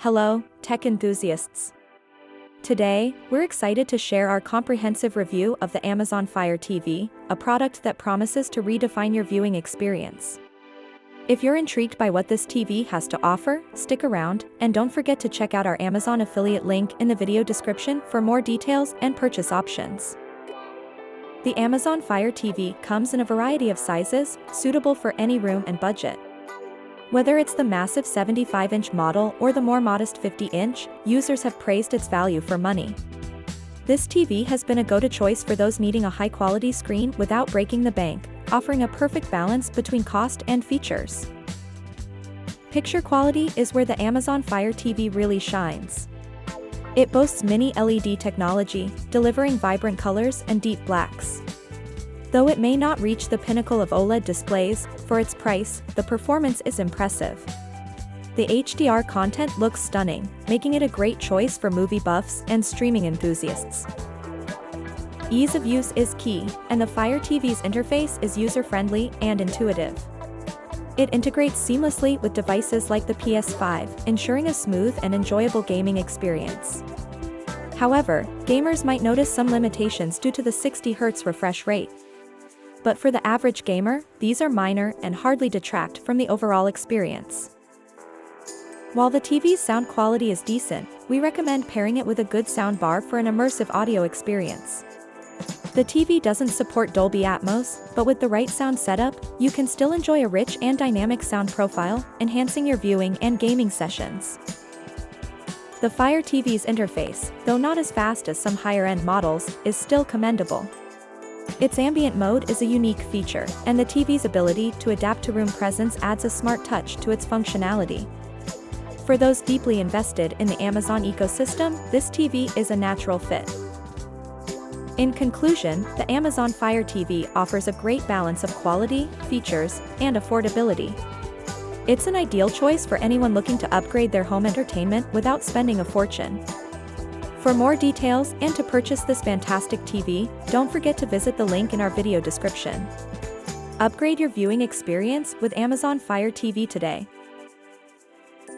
Hello, tech enthusiasts. Today, we're excited to share our comprehensive review of the Amazon Fire TV, a product that promises to redefine your viewing experience. If you're intrigued by what this TV has to offer, stick around, and don't forget to check out our Amazon affiliate link in the video description for more details and purchase options. The Amazon Fire TV comes in a variety of sizes, suitable for any room and budget. Whether it's the massive 75-inch model or the more modest 50-inch, users have praised its value for money. This TV has been a go-to choice for those needing a high-quality screen without breaking the bank, offering a perfect balance between cost and features. Picture quality is where the Amazon Fire TV really shines. It boasts mini LED technology, delivering vibrant colors and deep blacks. Though it may not reach the pinnacle of OLED displays, for its price, the performance is impressive. The HDR content looks stunning, making it a great choice for movie buffs and streaming enthusiasts. Ease of use is key, and the Fire TV's interface is user-friendly and intuitive. It integrates seamlessly with devices like the PS5, ensuring a smooth and enjoyable gaming experience. However, gamers might notice some limitations due to the 60 Hz refresh rate. But for the average gamer, these are minor and hardly detract from the overall experience. While the TV's sound quality is decent, we recommend pairing it with a good soundbar for an immersive audio experience. The TV doesn't support Dolby Atmos, but with the right sound setup, you can still enjoy a rich and dynamic sound profile, enhancing your viewing and gaming sessions. The Fire TV's interface, though not as fast as some higher-end models, is still commendable. Its ambient mode is a unique feature, and the TV's ability to adapt to room presence adds a smart touch to its functionality. For those deeply invested in the Amazon ecosystem, this TV is a natural fit. In conclusion, the Amazon Fire TV offers a great balance of quality, features, and affordability. It's an ideal choice for anyone looking to upgrade their home entertainment without spending a fortune. For more details and to purchase this fantastic TV, don't forget to visit the link in our video description. Upgrade your viewing experience with Amazon Fire TV today.